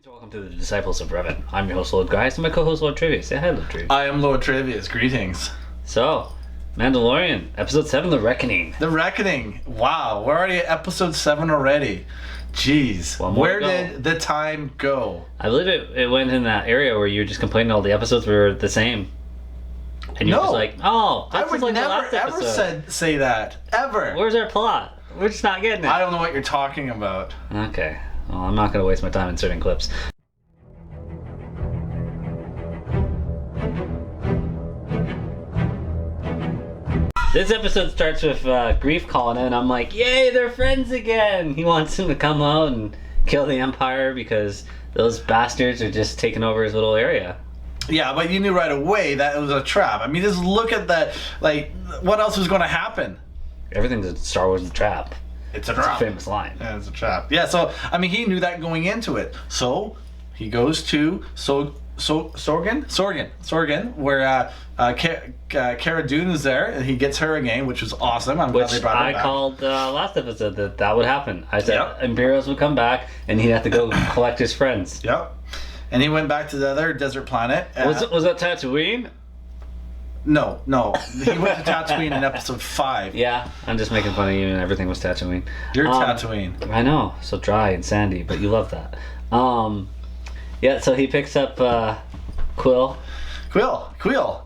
Welcome to the Disciples of Revan. I'm your host, Lord Guys, and my co-host, Lord Trivia. Say hi, Lord Trivia. I am Lord Trivia's. Greetings. So, Mandalorian, Episode 7, The Reckoning. The Reckoning. Wow, we're already at Episode 7 already. Jeez. Where did the time go? I believe it went in that area where you were just complaining all the episodes were the same. And you're just like, oh, I that's would just like never the last episode. say that. Ever. Where's our plot? We're just not getting it. I don't know what you're talking about. Okay. Well, I'm not going to waste my time inserting clips. This episode starts with Greef calling in. I'm like, yay, they're friends again! He wants him to come out and kill the Empire because those bastards are just taking over his little area. Yeah, but you knew right away that it was a trap. I mean, just look at that. Like, what else was going to happen? Everything's in Star Wars is a trap. It's a trap. It's a famous line. Yeah, it's a trap. Yeah, so, I mean, he knew that going into it. So, he goes to Sorgan, where Cara Dune is there, and he gets her again, which was awesome. I'm glad they brought her back. I called last episode that would happen. I said Imperials would come back, and he'd have to go collect his friends. Yep. And he went back to the other desert planet. Was that Tatooine? No. He went to Tatooine in episode 5. Yeah, I'm just making fun of you, and everything was Tatooine. You're Tatooine. I know, so dry and sandy, but you love that. Yeah, so he picks up Kuill.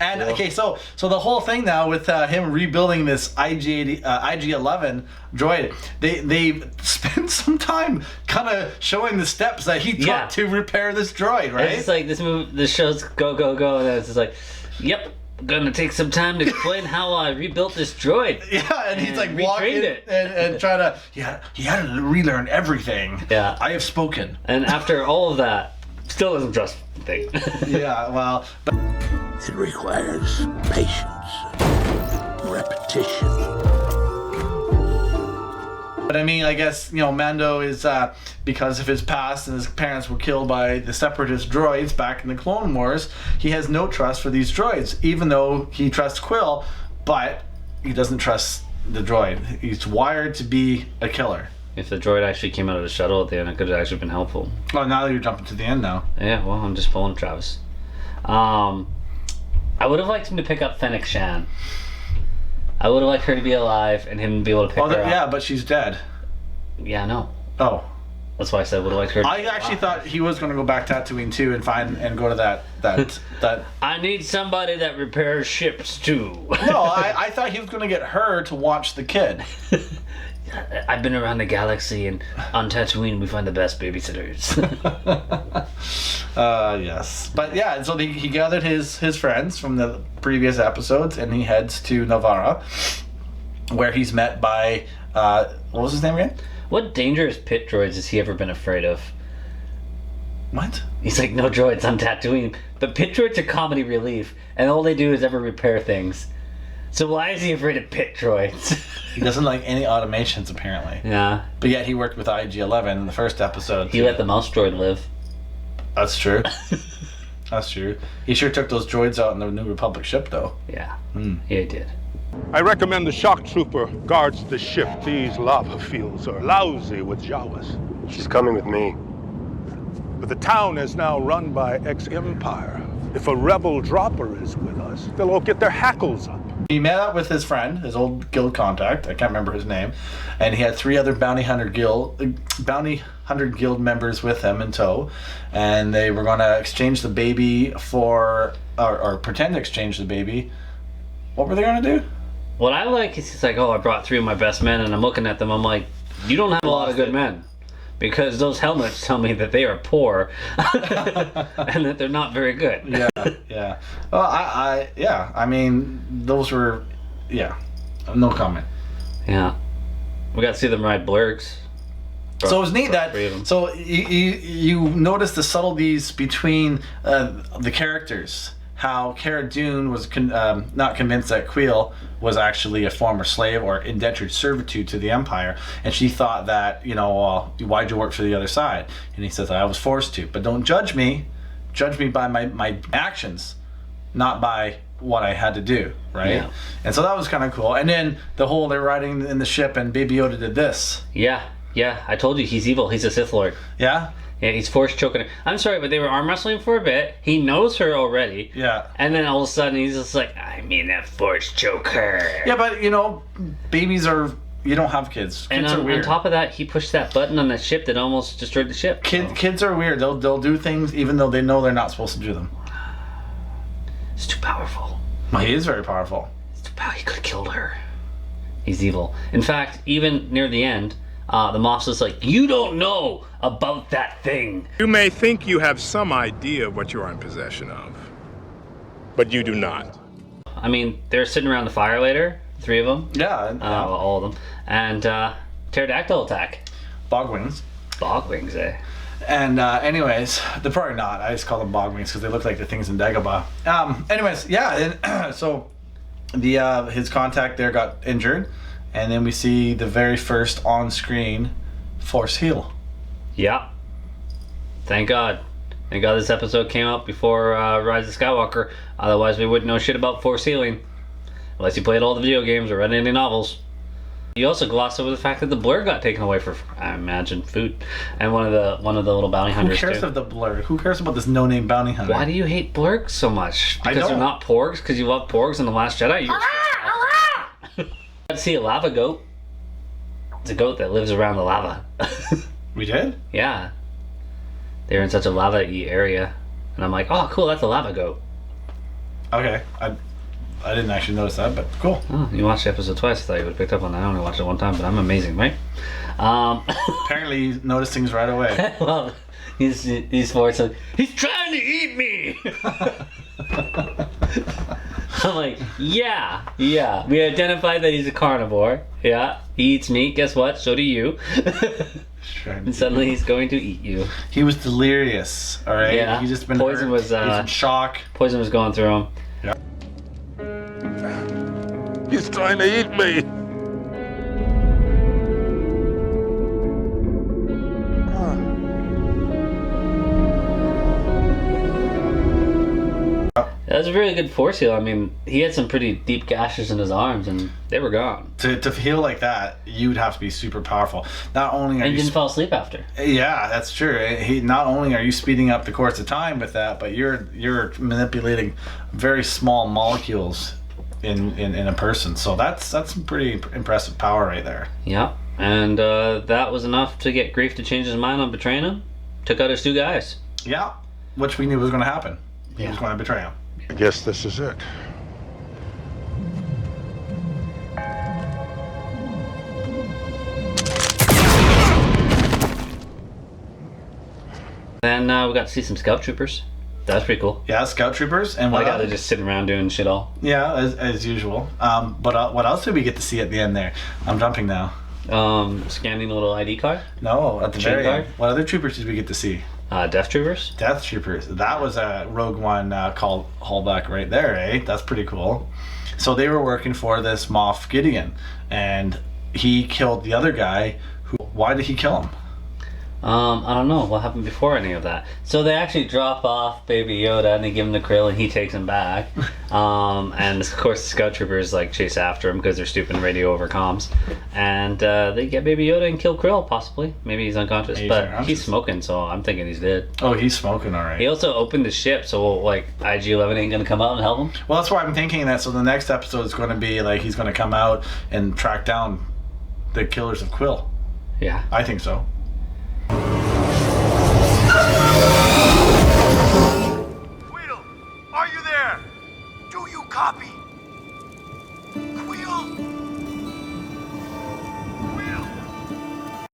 And okay, so the whole thing now with him rebuilding this IG-11 droid, they spent some time kind of showing the steps that he took to repair this droid, right? It's like this show's go, and it's just like, yep, gonna take some time to explain how I rebuilt this droid. Yeah, and he's like walking it and trying to, he had to relearn everything. Yeah. I have spoken. And after all of that, still doesn't trust the thing. Yeah, well. It requires patience, repetition. But I mean, I guess, Mando is, because of his past and his parents were killed by the separatist droids back in the Clone Wars, he has no trust for these droids, even though he trusts Kuill, but he doesn't trust the droid. He's wired to be a killer. If the droid actually came out of the shuttle at the end, it could have actually been helpful. Well, now you're jumping to the end now. Yeah, well, I'm just pulling Travis. I would have liked him to pick up Fennec Shan. I would have liked her to be alive and him to be able to pick her up. Yeah, but she's dead. Yeah, I know. Oh. That's why I said I would have liked her to I actually thought he was going to go back to Tatooine too and go to that. I need somebody that repairs ships too. No, I thought he was going to get her to watch the kid. I've been around the galaxy, and on Tatooine we find the best babysitters. Yes. But yeah, so he gathered his friends from the previous episodes, and he heads to Nevarro, where he's met by, what was his name again? What dangerous pit droids has he ever been afraid of? What? He's like, no droids on Tatooine. But pit droids are comedy relief, and all they do is ever repair things. So why is he afraid of pit droids? He doesn't like any automations, apparently. Yeah. But yet he worked with IG-11 in the first episode. He let the mouse droid live. That's true. That's true. He sure took those droids out in the New Republic ship, though. Yeah. Yeah, he did. I recommend the shock trooper guards the ship. These lava fields are lousy with Jawas. She's coming with me. But the town is now run by ex-Empire. If a rebel dropper is with us, they'll all get their hackles up. He met up with his friend, his old guild contact, I can't remember his name, and he had 3 other bounty hunter guild members with him in tow, and they were going to exchange the baby for, or pretend to exchange the baby. What were they going to do? What I like is he's like, oh, I brought 3 of my best men, and I'm looking at them, I'm like, you don't have a lot of good men. Because those helmets tell me that they are poor and that they're not very good. Yeah. Well, I mean, those were, no comment. Yeah. We got to see them ride blurgs. So it was neat that, so you notice the subtleties between the characters. How Cara Dune was not convinced that Kuill was actually a former slave or indentured servitude to the Empire, and she thought that, why'd you work for the other side? And he says, I was forced to, but don't judge me. Judge me by my actions, not by what I had to do, right? Yeah. And so that was kind of cool. And then the whole, they're riding in the ship and Baby Yoda did this. Yeah. Yeah, I told you he's evil. He's a Sith Lord. Yeah? Yeah, he's force choking her. I'm sorry, but they were arm wrestling for a bit. He knows her already. Yeah. And then all of a sudden he's just like, I mean that force choke her. Yeah, but you know, babies are... You don't have kids. Kids And are weird. on top of that, he pushed that button on that ship that almost destroyed the ship. Kids are weird. They'll do things even though they know they're not supposed to do them. It's too powerful. Well, he is very powerful. It's too powerful. He could have killed her. He's evil. In fact, even near the end, the Moff's just like, you don't know about that thing. You may think you have some idea of what you are in possession of, but you do not. I mean, they're sitting around the fire later, three of them. Yeah. Well, all of them. And pterodactyl attack. Bogwings. Bogwings, eh? And anyways, they're probably not. I just call them bogwings because they look like the things in Dagobah. Anyways, yeah. And, so his contact there got injured, and then we see the very first on-screen Force heal. Yeah. Thank God. Thank God this episode came out before Rise of Skywalker. Otherwise, we wouldn't know shit about Force healing. Unless you played all the video games or read any novels. You also glossed over the fact that the blur got taken away for, I imagine, food. And one of the little bounty hunters. Who cares of the blur? Who cares about this no-name bounty hunter? Why do you hate blurgs so much? Because they're not porgs? Because you love porgs in The Last Jedi? You got to see a lava goat. It's a goat that lives around the lava. We did? Yeah. They're in such a lava-y area. And I'm like, oh, cool, that's a lava goat. Okay. I didn't actually notice that, but cool. Oh, you watched the episode twice. I thought you would have picked up on that. I only watched it one time, but I'm amazing, right? Apparently you noticed things right away. Well, he's forced like, he's trying to eat me! I'm like, yeah. We identified that he's a carnivore. Yeah, he eats meat. Guess what? So do you. And suddenly he's going to eat you. He was delirious, alright? Yeah. He's just been Poison hurt. was, he's in shock. Poison was going through him. Yeah. He's trying to eat me. That was a really good force heal. I mean, he had some pretty deep gashes in his arms, and they were gone. To heal like that, you'd have to be super powerful. Not only are and you didn't fall asleep after. Yeah, that's true. Not only are you speeding up the course of time with that, but you're manipulating very small molecules in a person. So that's some pretty impressive power right there. Yeah, and that was enough to get Greef to change his mind on betraying him. Took out his two guys. Yeah, which we knew was going to happen. He was going to betray him. I guess this is it. Then we got to see some scout troopers. That was pretty cool. Yeah, scout troopers. And Like how they're just sitting around doing shit all. Yeah, as usual. But what else did we get to see at the end there? I'm jumping now. Scanning a little ID card. No, at the Chain very card? end. What other troopers did we get to see? Death troopers. Death troopers. That was a Rogue One called Hallback right there, eh? That's pretty cool. So they were working for this Moff Gideon, and he killed the other guy. Why did he kill him? I don't know what happened before any of that. So they actually drop off Baby Yoda and they give him the Kuill and he takes him back. And of course the scout troopers like chase after him because they're stupid and radio over comms. And they get Baby Yoda and kill Kuill possibly. Maybe he's unconscious, but he's smoking, so I'm thinking he's dead. Oh, he's smoking, all right. He also opened the ship, so like IG-11 ain't gonna come out and help him. Well, that's why I'm thinking that. So the next episode is going to be like he's going to come out and track down the killers of Kuill. Yeah. I think so. Kuiil, are you there? Do you copy? Kuiil? Kuiil?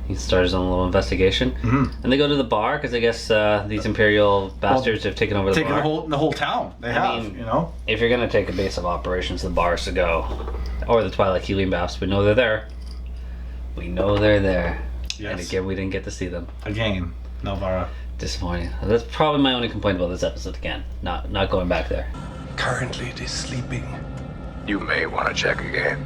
He starts his own little investigation. Mm-hmm. And they go to the bar because I guess these Imperial bastards have taken over the bar. The whole town. They have, mean, you know? If you're going to take a base of operations, the bar is to go. Or the Twilight Healing Baths. We know they're there. We know they're there. Yes. And again, we didn't get to see them. Again, Nevarro. Disappointing. That's probably my only complaint about this episode again. Not going back there. Currently it is sleeping. You may want to check again.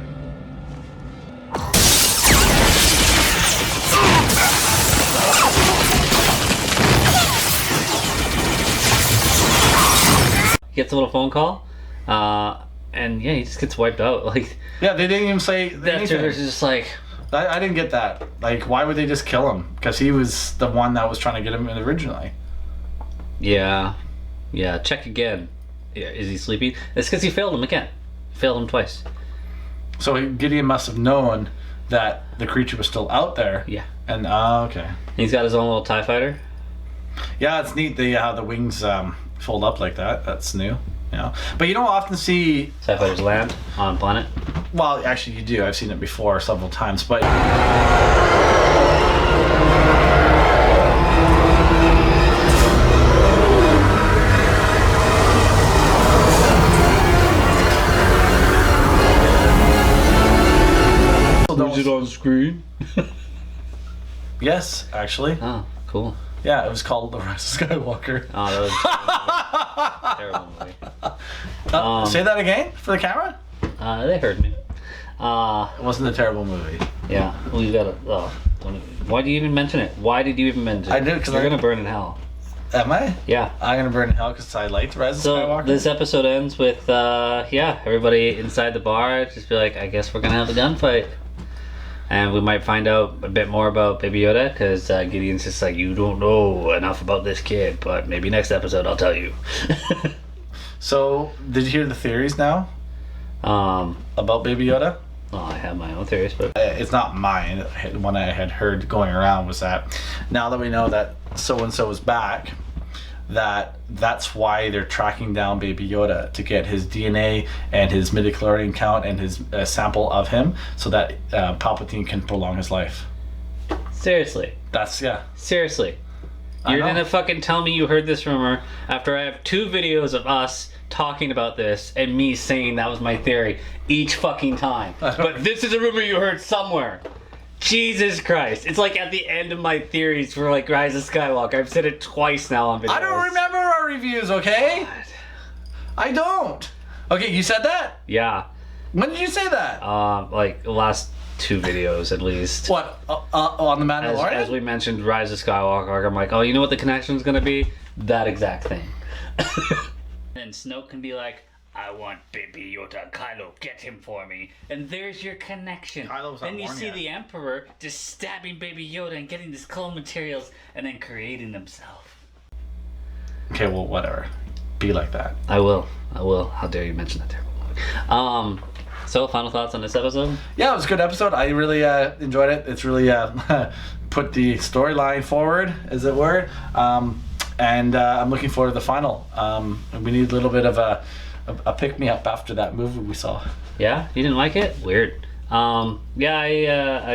He gets a little phone call. And yeah, he just gets wiped out. Like, Yeah, they didn't even say that anything. trigger's just like, I didn't get that. Like, why would they just kill him? Because he was the one that was trying to get him in originally. Yeah. Check again. Yeah, is he sleeping? It's because he failed him again. Failed him twice. So Gideon must have known that the creature was still out there. Yeah. And okay. He's got his own little TIE fighter. Yeah, it's neat how the wings fold up like that. That's new. Yeah. But you don't often see TIE fighters land on planet. Well, actually, you do. I've seen it before several times, but. Was it on screen? Yes, actually. Oh, cool. Yeah, it was called The Rise of Skywalker. Oh, that was a terrible movie. Say that again for the camera? They heard me. It wasn't a terrible movie. Yeah, we got to. Why do you even mention it? Why did you even mention it? I did because you're gonna burn in hell. Am I? Yeah. I'm gonna burn in hell because I liked Rise of Skywalker. So this episode ends with everybody inside the bar just be like, I guess we're gonna have a gunfight. And we might find out a bit more about Baby Yoda, because Gideon's just like, you don't know enough about this kid, but maybe next episode I'll tell you. So, did you hear the theories now? About Baby Yoda? Well, I have my own theories, but... It's not mine. The one I had heard going around was that now that we know that so-and-so is back, that's why they're tracking down Baby Yoda, to get his DNA and his midichlorian count and his sample of him, so that Palpatine can prolong his life. Seriously. Seriously. You're gonna fucking tell me you heard this rumor after I have 2 videos of us talking about this and me saying that was my theory each fucking time. But this is a rumor you heard somewhere. Jesus Christ. It's like at the end of my theories for like Rise of Skywalker. I've said it twice now on videos. I don't remember our reviews, okay? God. I don't. Okay, you said that? Yeah. When did you say that? Like the last 2 videos at least. What? On the Mandalorian? As we mentioned Rise of Skywalker, I'm like, oh, you know what the connection's gonna be? That exact thing. And Snoke can be like, I want Baby Yoda, Kylo, get him for me. And there's your connection. Then you see the Emperor just stabbing Baby Yoda and getting his clone materials and then creating himself. Okay, well, whatever. Be like that. I will. How dare you mention that terrible movie. So, final thoughts on this episode? Yeah, it was a good episode. I really enjoyed it. It's really put the storyline forward, as it were. And I'm looking forward to the final. We need a little bit of a pick-me-up after that movie we saw. Yeah? You didn't like it? Weird. I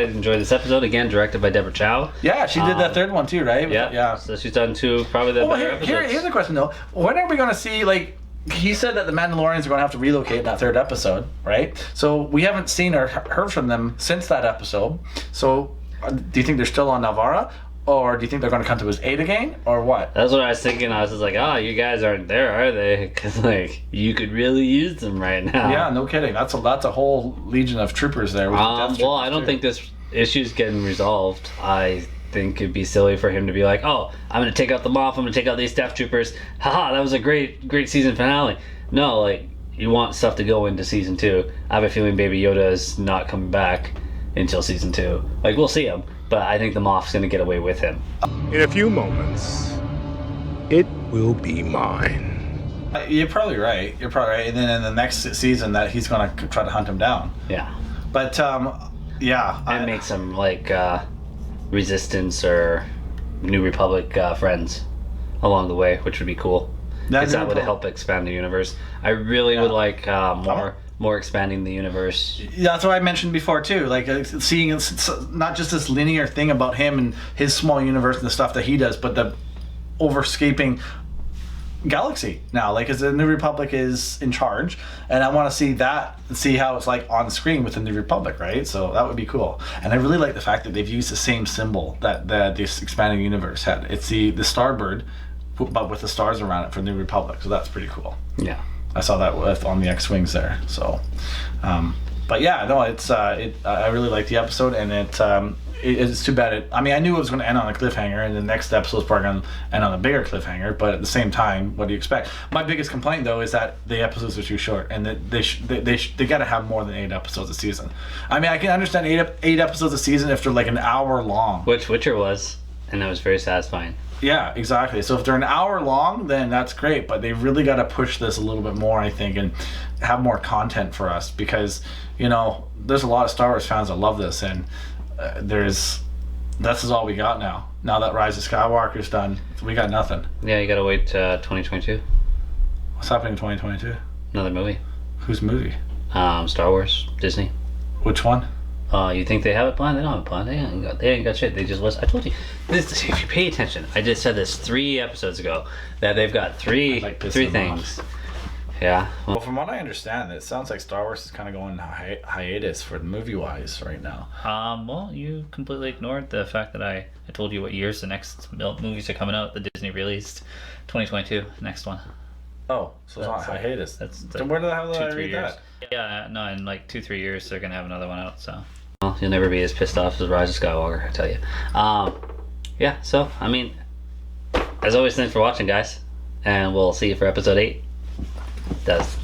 enjoyed this episode. Again, directed by Deborah Chow. Yeah, she did that third one too, right? Yeah. So she's done 2, probably the better episodes. Here's a question though. When are we going to see, like, he said that the Mandalorians are going to have to relocate in that 3rd episode, right? So we haven't seen or heard from them since that episode. So do you think they're still on Nevarro? Or do you think they're going to come to his aid again, or what? That's what I was thinking. I was just like, you guys aren't there, are they? Because, like, you could really use them right now. Yeah, no kidding. That's a whole legion of troopers there. With well, I don't think this issue's getting resolved. I think it'd be silly for him to be like, I'm going to take out the Moff, I'm going to take out these death troopers. Haha, that was a great season finale. No, like, you want stuff to go into season 2. I have a feeling Baby Yoda is not coming back until season 2. Like, we'll see him. But I think the Moff's gonna get away with him. In a few moments, it will be mine. You're probably right. And then in the next season, that he's gonna try to hunt him down. Yeah. But yeah. And make some like Resistance or New Republic friends along the way, which would be cool. Because that would help expand the universe. I really would like more expanding the universe. Yeah, that's what I mentioned before too. Like seeing it's not just this linear thing about him and his small universe and the stuff that he does, but the overscaping galaxy now. Like, as the New Republic is in charge, and I want to see how it's like on screen with the New Republic, right? So that would be cool. And I really like the fact that they've used the same symbol that this expanding universe had. It's the Starbird, but with the stars around it for New Republic. So that's pretty cool. Yeah. I saw that on the X-wings there. So, but yeah, no, it's I really like the episode, and it's too bad. I knew it was going to end on a cliffhanger, and the next episode's probably going to end on a bigger cliffhanger. But at the same time, what do you expect? My biggest complaint though is that the episodes are too short, and that they got to have more than 8 episodes a season. I can understand 8 episodes a season if they're like an hour long, which Witcher was, and that was very satisfying. Yeah, exactly. So if they're an hour long, then that's great. But they really got to push this a little bit more, I think, and have more content for us because there's a lot of Star Wars fans that love this, and this is all we got now. Now that Rise of Skywalker's done, we got nothing. Yeah, you gotta wait 2022. What's happening in 2022? Another movie. Whose movie? Star Wars, Disney. Which one? You think they have it planned? They don't have it planned. They ain't got shit. They just list. I told you. This, if you pay attention, I just said this 3 episodes ago that they've got three things. Yeah. Well, from what I understand, it sounds like Star Wars is kind of going hiatus for movie-wise right now. Well, you completely ignored the fact that I told you what years the next movies are coming out. The Disney released 2022, next one. Oh, so it's not hiatus. Then where the hell did I read that? Yeah, no, in like 2-3 years they're gonna have another one out. So. Well, you'll never be as pissed off as Rise of Skywalker, I tell you. Yeah. So as always, thanks for watching, guys, and we'll see you for episode 8. That's